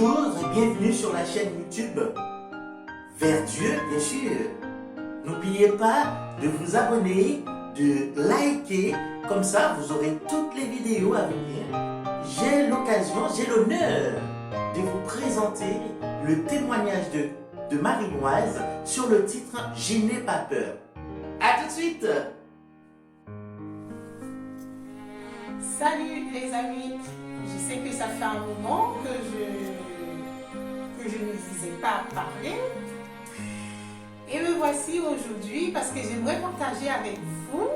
Bonjour et bienvenue sur la chaîne YouTube Vers Dieu, bien sûr. N'oubliez pas de vous abonner, de liker, comme ça vous aurez toutes les vidéos à venir. J'ai l'occasion, j'ai l'honneur de vous présenter le témoignage de Marie-Noise sur le titre « Je n'ai pas peur ». A tout de suite. Salut les amis, je sais que ça fait un moment que je ne vous ai pas parlé. Et me voici aujourd'hui parce que j'aimerais partager avec vous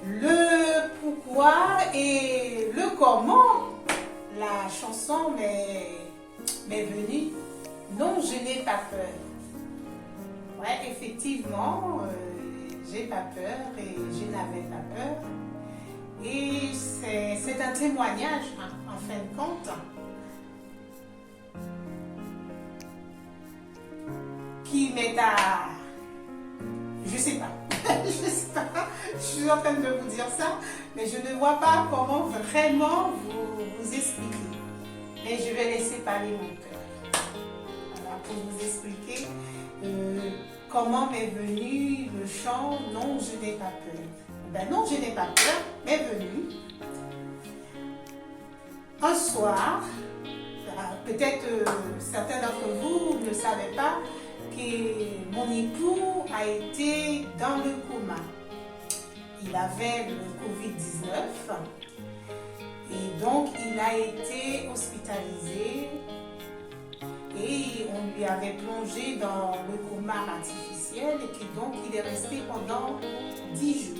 le pourquoi et le comment la chanson m'est venue. Non, je n'ai pas peur. Ouais, effectivement, j'ai pas peur et je n'avais pas peur. Et c'est un témoignage, hein, en fin de compte, qui m'est à... Je sais pas. Je sais pas. Je suis en train de vous dire ça, mais je ne vois pas comment vraiment vous expliquer. Mais je vais laisser parler mon cœur. Voilà, pour vous expliquer comment m'est venu le chant « Non, je n'ai pas peur ». Ben non, je n'ai pas peur, m'est venu un soir, peut-être certains d'entre vous ne savaient pas que mon époux a été dans le coma. Il avait le Covid-19 et donc il a été hospitalisé et on lui avait plongé dans le coma artificiel et donc il est resté pendant 10 jours.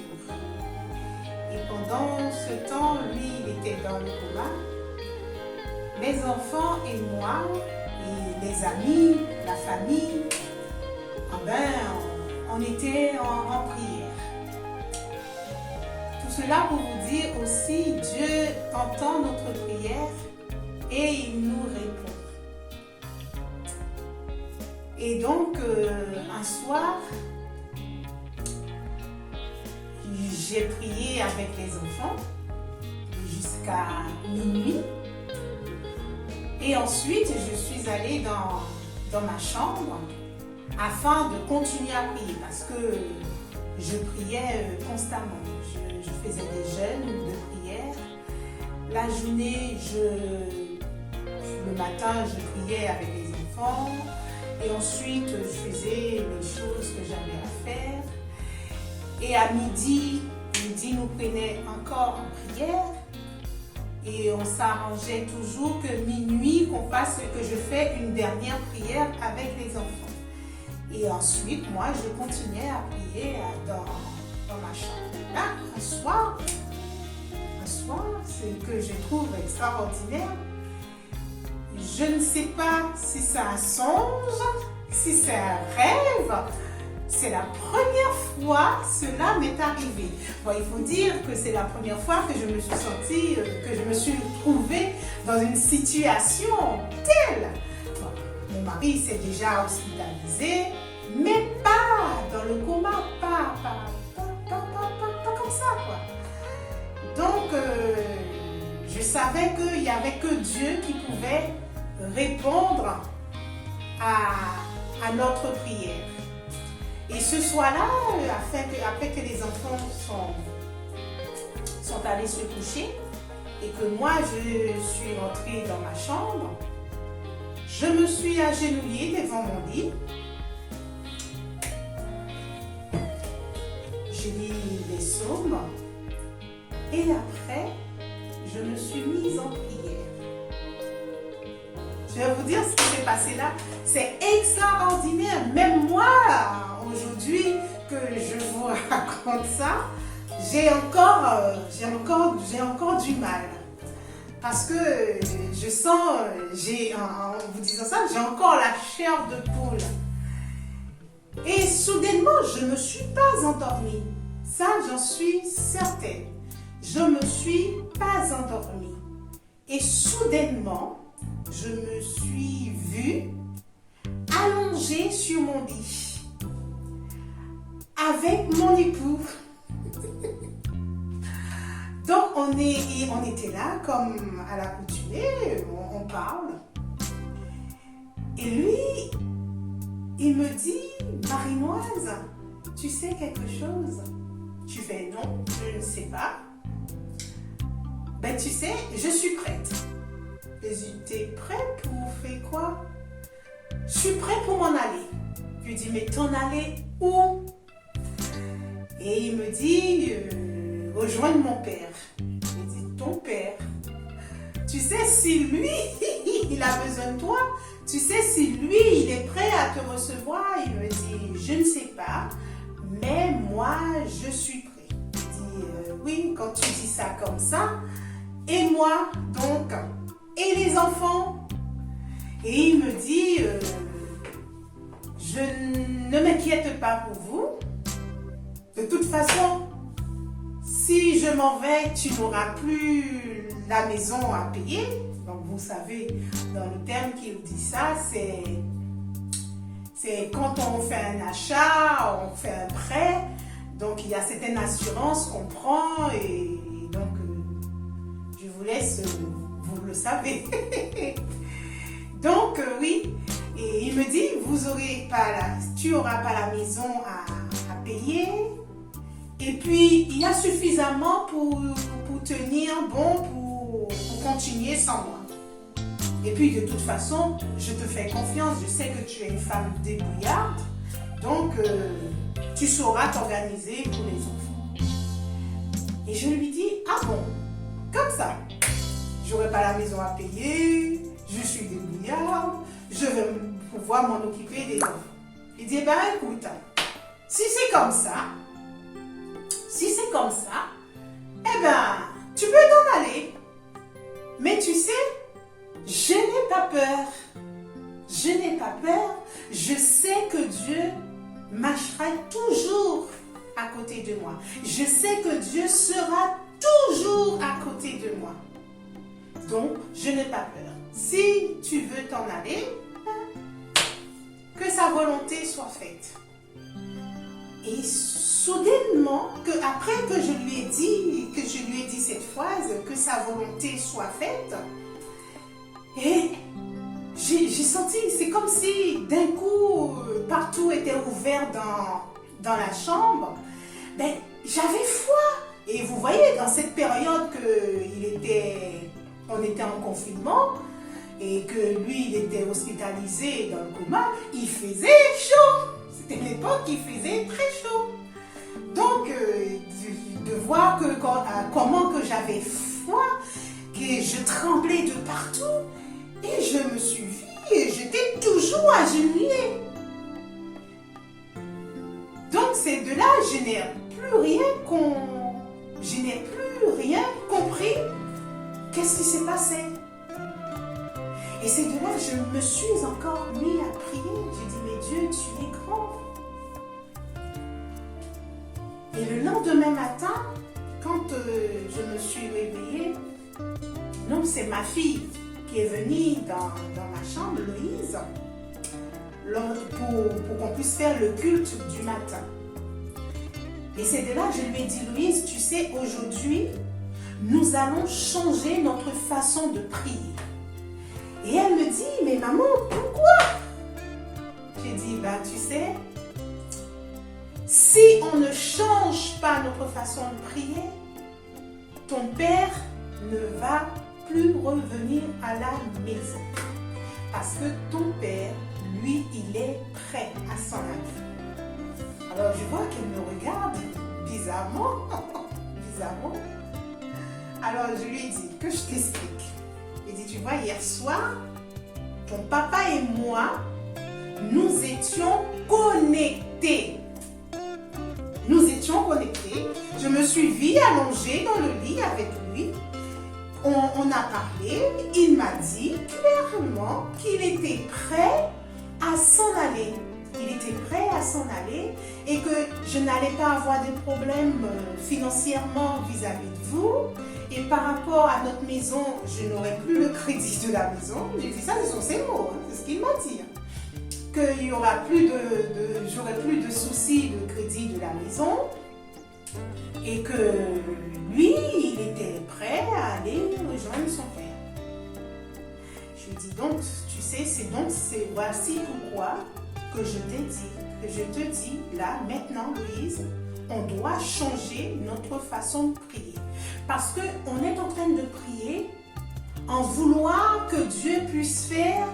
Et pendant ce temps, lui, il était dans le coma. Mes enfants et moi, et les amis, la famille, on était en prière. Tout cela pour vous dire aussi, Dieu entend notre prière et il nous répond. Et donc, un soir, j'ai prié avec les enfants jusqu'à minuit. Et ensuite, je suis allée dans ma chambre afin de continuer à prier parce que je priais constamment. Je faisais des jeûnes de prière. La journée, le matin, je priais avec les enfants. Et ensuite, je faisais les choses que j'avais à faire. Et à midi, nous prenait encore en prière. Et on s'arrangeait toujours que minuit, qu'on fasse que je fais une dernière prière avec les enfants. Et ensuite, moi, je continuais à prier dans ma chambre. Là, un soir, c'est que je trouve extraordinaire. Je ne sais pas si c'est un songe, si c'est un rêve. C'est la première fois cela m'est arrivé. Bon, il faut dire que c'est la première fois que je me suis sentie, que je me suis trouvée dans une situation telle. Bon, mon mari s'est déjà hospitalisé, mais pas dans le coma, pas comme ça, quoi. Donc, je savais qu'il n'y avait que Dieu qui pouvait répondre à notre prière. Et ce soir-là, après que les enfants sont allés se coucher et que moi je suis rentrée dans ma chambre, je me suis agenouillée devant mon lit. J'ai lu les psaumes et après, je me suis mise en prière. Je vais vous dire ce qui s'est passé là. C'est extraordinaire. Même moi, aujourd'hui, que je vous raconte ça, j'ai encore du mal. Parce que je sens, en vous disant ça, j'ai encore la chair de poule. Et soudainement, je ne me suis pas endormie. Ça, j'en suis certaine. Je ne me suis pas endormie. Et soudainement, je me suis vue allongée sur mon lit avec mon époux. Donc on était là comme à l'accoutumée, on parle. Et lui, il me dit, Marinoise, tu sais quelque chose? Tu fais non, je ne sais pas. Ben tu sais, je suis prête. Je dis, t'es prêt pour faire quoi? Je suis prêt pour m'en aller. Je lui dis, mais t'en aller où? Et il me dit, rejoindre mon père. Je dis, ton père? Tu sais, si lui, il a besoin de toi, tu sais, si lui, il est prêt à te recevoir, il me dit, je ne sais pas, mais moi, je suis prêt. Je dis, oui, quand tu dis ça comme ça, et moi, donc, et les enfants? Et il me dit, je ne m'inquiète pas pour vous. De toute façon, si je m'en vais, tu n'auras plus la maison à payer. Donc, vous savez, dans le terme qu'il dit ça, c'est quand on fait un achat, on fait un prêt. Donc, il y a certaines assurances qu'on prend et donc, je vous laisse, vous le savez. Donc, oui, et il me dit, tu n'auras pas la maison à payer. Et puis, il y a suffisamment pour tenir bon, pour continuer sans moi. Et puis, de toute façon, je te fais confiance. Je sais que tu es une femme débrouillarde. Donc, tu sauras t'organiser pour les enfants. Et je lui dis, ah bon, comme ça, j'aurai pas la maison à payer, je suis débrouillarde, je vais pouvoir m'en occuper des enfants. Il dit, ben écoute, si c'est comme ça, eh ben, tu peux t'en aller. Mais tu sais, je n'ai pas peur. Je n'ai pas peur. Je sais que Dieu marchera toujours à côté de moi. Je sais que Dieu sera toujours à côté de moi. Donc, je n'ai pas peur. Si tu veux t'en aller, que sa volonté soit faite. Et soudainement, après que je lui ai dit cette phrase, que sa volonté soit faite, et j'ai senti, c'est comme si d'un coup, partout était ouvert dans la chambre. Ben, j'avais foi. Et vous voyez, dans cette période on était en confinement et que lui, il était hospitalisé dans le coma, il faisait chaud. C'était l'époque qui faisait très chaud. Donc, de voir comment que j'avais foi, que je tremblais de partout, et je me suis vue et j'étais toujours agenouillée. Donc, c'est de là, je n'ai plus rien compris. Qu'est-ce qui s'est passé? Et c'est de là que je me suis encore mis à prier. J'ai dit, mais Dieu, tu es grand. Et le lendemain matin, quand je me suis réveillée, non, c'est ma fille qui est venue dans ma chambre, Louise, pour qu'on puisse faire le culte du matin. Et c'est de là que je lui ai dit, Louise, tu sais, aujourd'hui, nous allons changer notre façon de prier. Et elle me dit, mais maman, pourquoi? J'ai dit, ben tu sais, si on ne change pas notre façon de prier, ton père ne va plus revenir à la maison. Parce que ton père, lui, il est prêt à s'en aller. Alors je vois qu'elle me regarde bizarrement. Alors je lui ai dit que je t'explique. Il dit, tu vois, hier soir, ton papa et moi, nous étions connectés. Je me suis vue allongée dans le lit avec lui. On a parlé. Il m'a dit clairement qu'il était prêt à s'en aller. Il était prêt à s'en aller et que je n'allais pas avoir de problèmes financièrement vis-à-vis de vous. Et par rapport à notre maison, je n'aurai plus le crédit de la maison. J'ai dit ça, ce sont ses mots, hein, c'est ce qu'il m'a dit. Qu'il y aura j'aurai plus de soucis de crédit de la maison. Et que lui, il était prêt à aller rejoindre son père. Je lui dis donc, tu sais, voici pourquoi que je te dis, là, maintenant, Louise, on doit changer notre façon de prier. Parce qu'on est en train de prier en vouloir que Dieu puisse faire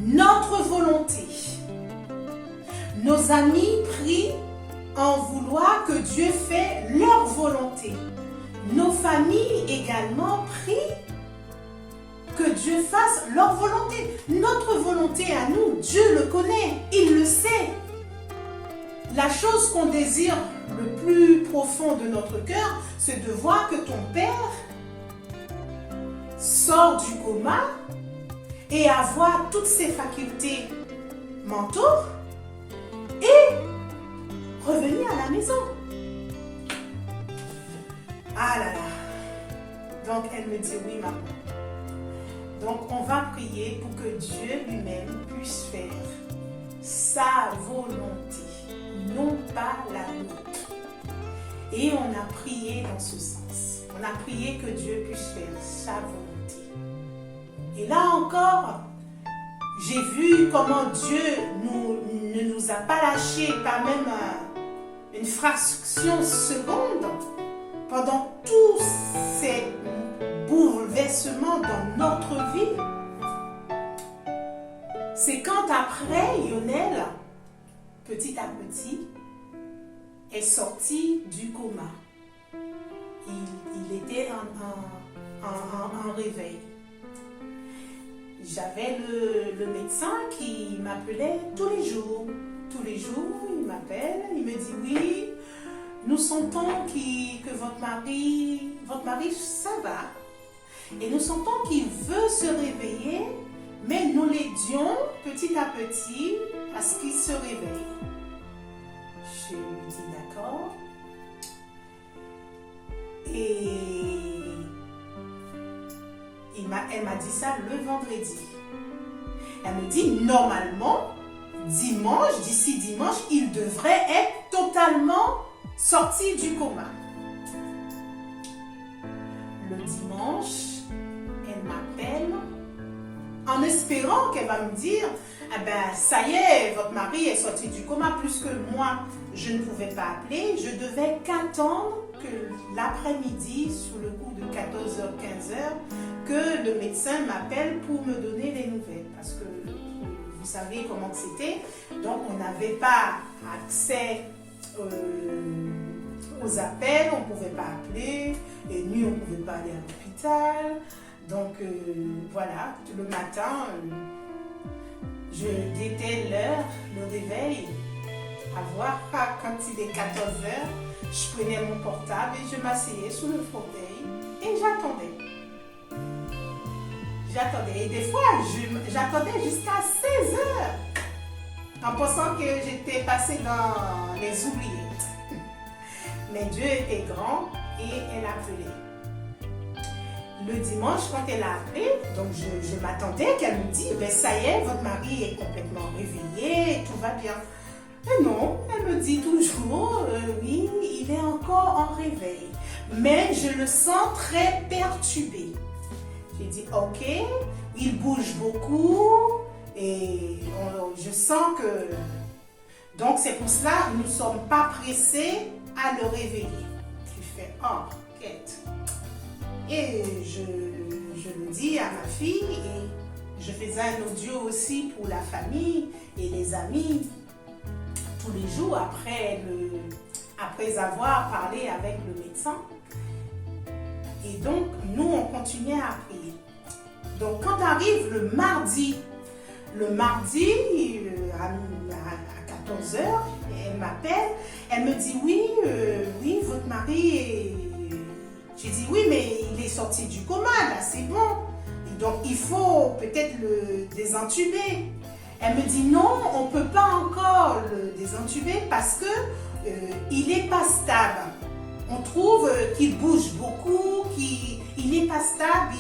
notre volonté. Nos amis prient en vouloir que Dieu fait leur volonté. Nos familles également prient que Dieu fasse leur volonté. Notre volonté à nous, Dieu le connaît, il le sait. La chose qu'on désire le plus profond de notre cœur, c'est de voir que ton père sort du coma et avoir toutes ses facultés mentaux et revenir à la maison. Ah là là. Donc elle me dit oui maman. Donc on va prier pour que Dieu lui-même puisse faire sa volonté, non pas la nôtre. Et on a prié dans ce sens. On a prié que Dieu puisse faire sa volonté. Et là encore, j'ai vu comment Dieu ne nous a pas lâchés par même une fraction seconde pendant tous ces bouleversements dans notre vie. C'est quand après, Lionel, petit à petit, est sorti du coma. Il était en réveil. J'avais le médecin qui m'appelait tous les jours. Tous les jours, il m'appelle, il me dit oui, nous sentons que votre mari, ça va. Et nous sentons qu'il veut se réveiller, mais nous l'aidions petit à petit à ce qu'il se réveille. Je lui dis d'accord. Et elle m'a dit ça le vendredi. Elle me dit normalement, d'ici dimanche, il devrait être totalement sorti du coma. Le dimanche, elle m'appelle en espérant qu'elle va me dire ah ben, ça y est, votre mari est sorti du coma, plus que moi, je ne pouvais pas appeler. Je devais qu'attendre que l'après-midi, sur le coup de 14h, 15h, que le médecin m'appelle pour me donner les nouvelles. Parce que vous savez comment c'était. Donc, on n'avait pas accès aux appels, on ne pouvait pas appeler, et ni on ne pouvait pas aller à l'hôpital. Donc, voilà, le matin, je guettais l'heure, le réveil, à voir quand il est 14h, je prenais mon portable et je m'asseyais sous le fauteuil et j'attendais. Et des fois, j'attendais jusqu'à 16h en pensant que j'étais passée dans les oubliettes. Mais Dieu était grand et elle appelait. Le dimanche, quand elle a appelé, donc je m'attendais qu'elle me dise ben ça y est, votre mari est complètement réveillé, tout va bien. Mais non, elle me dit toujours oui, il est encore en réveil. Mais je le sens très perturbé. J'ai dit ok, il bouge beaucoup et je sens que. Donc c'est pour cela que nous ne sommes pas pressés à le réveiller. Je fais oh, quête. Et je le dis à ma fille et je faisais un audio aussi pour la famille et les amis tous les jours après avoir parlé avec le médecin. Et donc, nous, on continuait à prier. Donc, quand arrive le mardi à 14h, elle m'appelle, elle me dit oui, votre mari est... J'ai dit oui, mais il est sorti du coma, là, c'est bon. Et donc, il faut peut-être le désintuber. Elle me dit non, on ne peut pas encore le désintuber parce que il n'est pas stable. On trouve qu'il bouge beaucoup, qu'il n'est pas stable,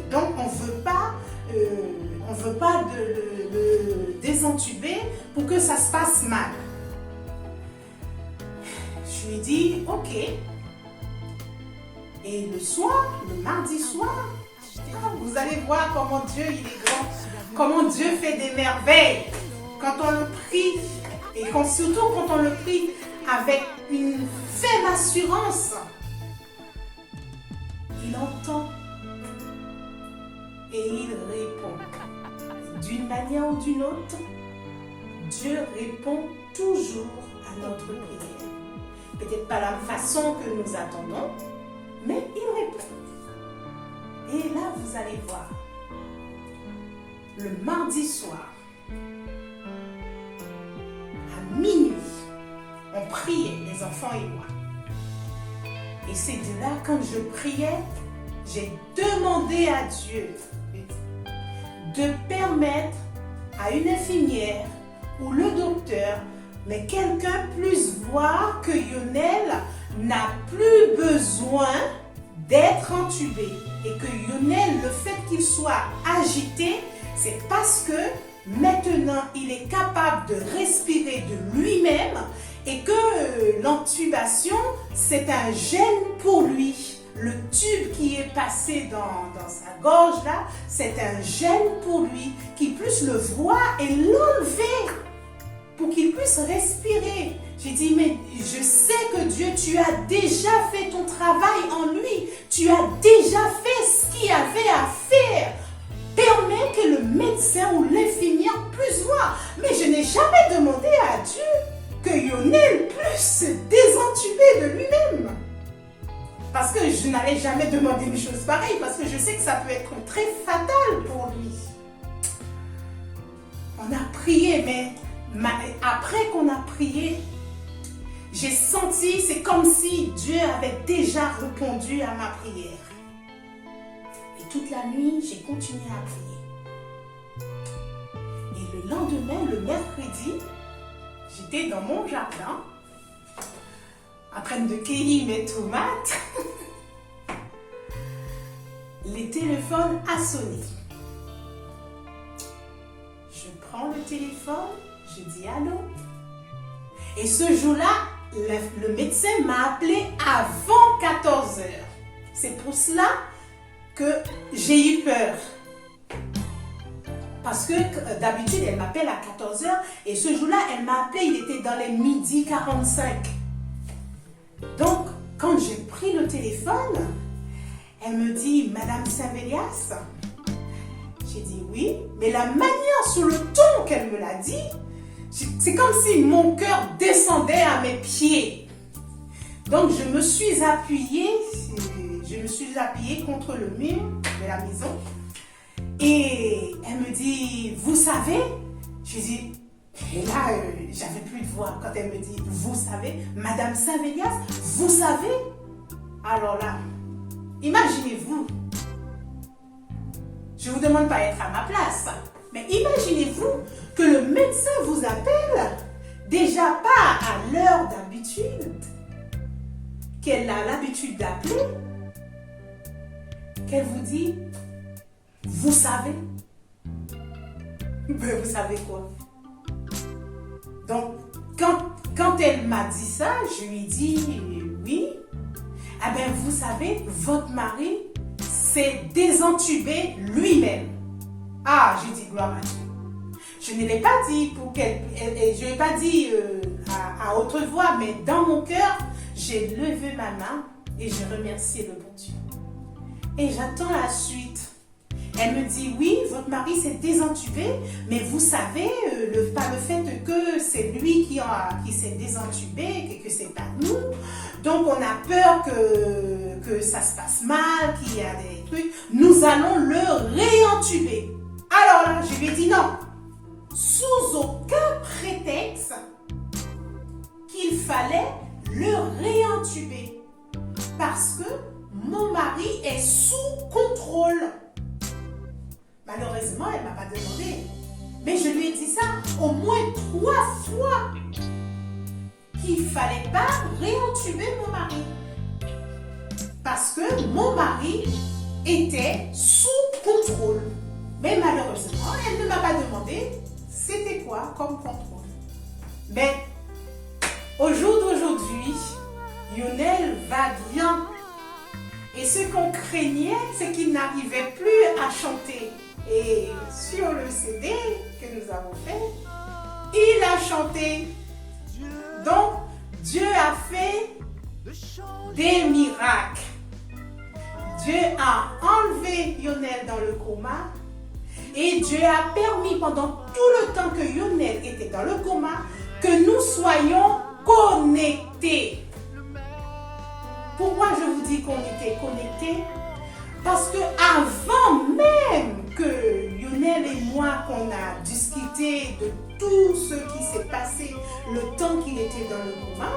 donc on ne veut pas le désintuber pour que ça se passe mal. Je Je lui dis, ok. Et le soir, le mardi soir, vous allez voir comment Dieu il est grand, comment Dieu fait des merveilles. Quand on le prie, et surtout quand on le prie avec une ferme assurance, il entend et il répond. D'une manière ou d'une autre, Dieu répond toujours à notre prière. Peut-être pas la façon que nous attendons, mais il répond. Et là, vous allez voir, le mardi soir, à minuit, on priait, les enfants et moi. Et c'est de là, quand je priais, j'ai demandé à Dieu de permettre à une infirmière ou le docteur, mais quelqu'un puisse voir que Lionel n'a plus besoin d'être entubé. Et que Lionel, le fait qu'il soit agité, c'est parce que maintenant il est capable de respirer de lui-même et que l'intubation, c'est un gêne pour lui. Le tube qui est passé dans sa gorge là, c'est un gêne pour lui, qu'il puisse le voir et l'enlever pour qu'il puisse respirer. J'ai dit, mais je sais que Dieu, tu as déjà fait ton travail en lui. Tu as déjà fait ce qu'il y avait à faire. Permets que le médecin ou l'infirmière puisse voir. Mais je n'ai jamais demandé à Dieu que Lionel puisse se désentuber de lui-même. Parce que je n'allais jamais demander une chose pareille, parce que je sais que ça peut être très fatal pour lui. On a prié, mais après qu'on a prié, j'ai senti, c'est comme si Dieu avait déjà répondu à ma prière. Et toute la nuit, j'ai continué à prier. Et le lendemain, le mercredi, j'étais dans mon jardin, en train de cueillir mes tomates. Le téléphone a sonné. Je prends le téléphone, je dis allô. Et ce jour-là, le médecin m'a appelé avant 14 heures. C'est pour cela que j'ai eu peur. Parce que d'habitude, elle m'appelle à 14 heures et ce jour-là, elle m'a appelé, il était dans les 12h45. Donc, quand j'ai pris le téléphone, elle me dit, Madame Saint-Vélias, j'ai dit oui, mais la manière, sur le ton qu'elle me l'a dit, c'est comme si mon cœur descendait à mes pieds. Donc, je me suis appuyée contre le mur de la maison. Et elle me dit, vous savez, je dis, et là, j'avais plus de voix quand elle me dit, vous savez, Madame Saint-Vélias, vous savez. Alors là, imaginez-vous, je ne vous demande pas d'être à ma place, mais imaginez-vous que le médecin vous appelle, déjà pas à l'heure d'habitude, qu'elle a l'habitude d'appeler, qu'elle vous dit, vous savez. Mais vous savez quoi? Donc, quand elle m'a dit ça, je lui ai dit oui. Ah ben, vous savez, votre mari s'est désentubé lui-même. Ah, j'ai dit gloire à Dieu. Je ne l'ai pas dit pour qu'elle, je ne l'ai pas dit à haute voix, mais dans mon cœur, j'ai levé ma main et je remerciais le bon Dieu. Et j'attends la suite. Elle me dit, oui, votre mari s'est désentubé, mais vous savez, pas le fait que c'est lui qui s'est désentubé, que c'est pas nous. Donc, on a peur que ça se passe mal, qu'il y a des trucs. Nous allons le réentuber. Alors là, je lui ai dit non. Sous aucun prétexte qu'il fallait le réentuber. Parce que mon mari est sous contrôle. Malheureusement, elle ne m'a pas demandé. Mais je lui ai dit ça au moins 3 fois. Qu'il ne fallait pas réentuber mon mari. Parce que mon mari était sous contrôle. Mais malheureusement, elle ne m'a pas demandé c'était quoi comme contrôle. Mais au jour d'aujourd'hui, Lionel va bien. Et ce qu'on craignait, c'est qu'il n'arrivait plus à chanter. Et sur le CD que nous avons fait, il a chanté. Donc, Dieu a fait des miracles. Dieu a enlevé Lionel dans le coma et Dieu a permis pendant tout le temps que Lionel était dans le coma que nous soyons connectés. Pourquoi je vous dis qu'on était connectés? Parce que avant même que Lionel et moi, qu'on a discuté de tout ce qui s'est passé le temps qu'il était dans le coma,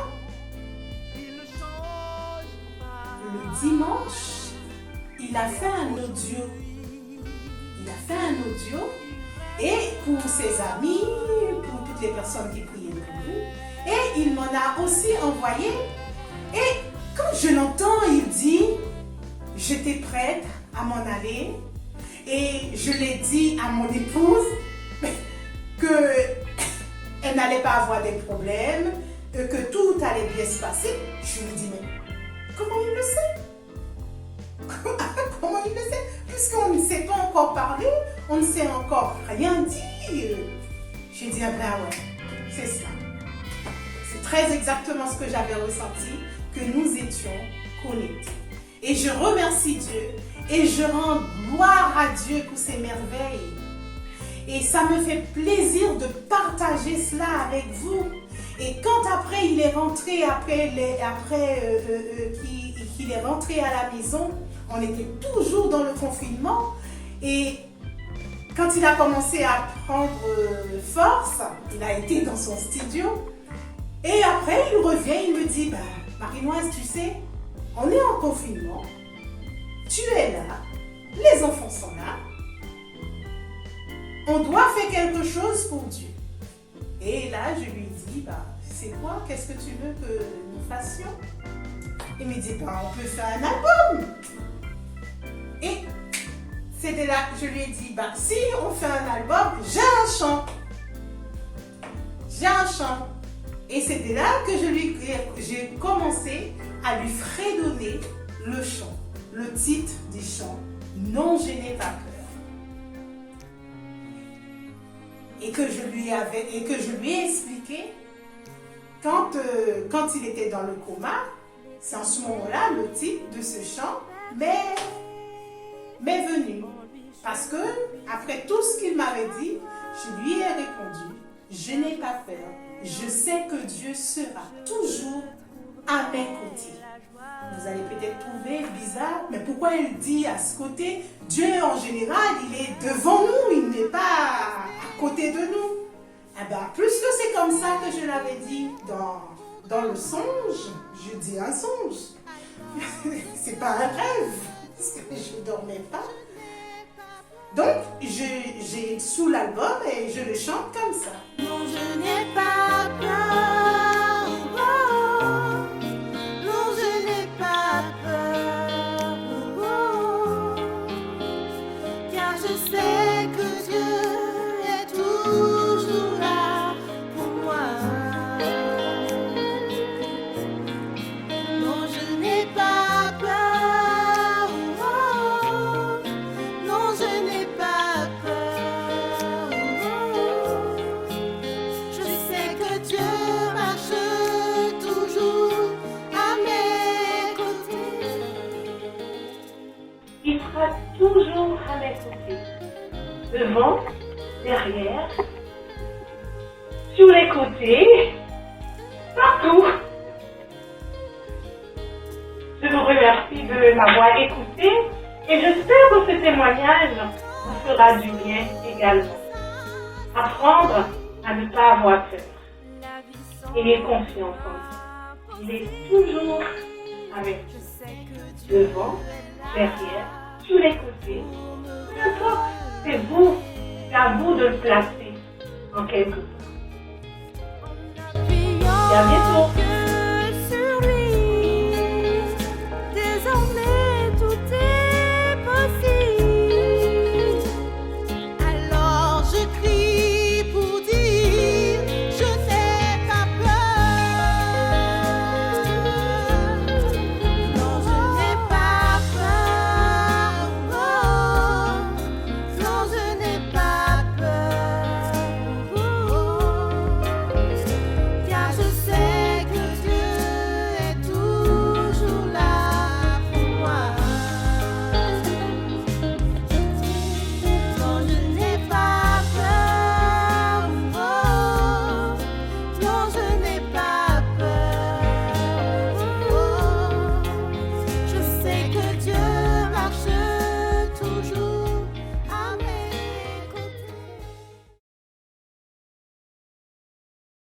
le dimanche, il a fait un audio. Il a fait un audio et pour ses amis, pour toutes les personnes qui priaient pour lui, et il m'en a aussi envoyé. Et quand je l'entends, il dit, j'étais prête à m'en aller et je l'ai dit à mon épouse qu'elle n'allait pas avoir des problèmes, que tout allait bien se passer. Je lui dis, mais comment il le sait? Comment il le sait? Puisqu'on ne s'est pas encore parlé, on ne s'est encore rien dit. J'ai dit, ah ben ouais, c'est ça. C'est très exactement ce que j'avais ressenti, que nous étions connectés. Et je remercie Dieu et je rends gloire à Dieu pour ses merveilles. Et ça me fait plaisir de partager cela avec vous. Et quand après il est rentré, qu'il est rentré à la maison, on était toujours dans le confinement. Et quand il a commencé à prendre force, il a été dans son studio. Et après, il revient, il me dit, Marie-Noise, tu sais, on est en confinement, tu es là, les enfants sont là, on doit faire quelque chose pour Dieu. Et là, je lui dis, c'est quoi, qu'est-ce que tu veux que nous fassions? Il me dit, on peut faire un album. Et c'était là que je lui ai dit, si on fait un album, j'ai un chant. J'ai un chant. Et c'était là que j'ai commencé à lui fredonner le chant, le titre du chant, Non, je n'ai pas peur. Et que je lui ai expliqué quand il était dans le coma, c'est en ce moment-là le titre de ce chant m'est venu. Parce que après tout ce qu'il m'avait dit, je lui ai répondu, je n'ai pas peur. Je sais que Dieu sera toujours à mes côtés. Vous allez peut-être trouver bizarre, mais pourquoi il dit à ce côté? Dieu en général, il est devant nous, il n'est pas à côté de nous. Puisque c'est comme ça que je l'avais dit dans le songe, je dis un songe. C'est pas un rêve, parce que je ne dormais pas. Donc, j'ai sous l'album et je le chante comme ça. Non, je n'ai pas peur. Oh, non, je n'ai pas peur. Oh, car je sais que Dieu est toujours là pour moi. Non, je n'ai pas peur. Oh, non, je n'ai pas peur. Je sais que Dieu marche toujours à mes côtés. Il sera toujours à mes côtés, devant, derrière, sur les côtés, partout. Je vous remercie de m'avoir écouté et j'espère que ce témoignage vous fera du bien également. Apprendre à ne pas avoir peur. Ayez confiance en lui. Il est toujours avec vous, devant, derrière, sur les côtés. Peu importe, c'est à vous de le placer en quelque part. Et à bientôt.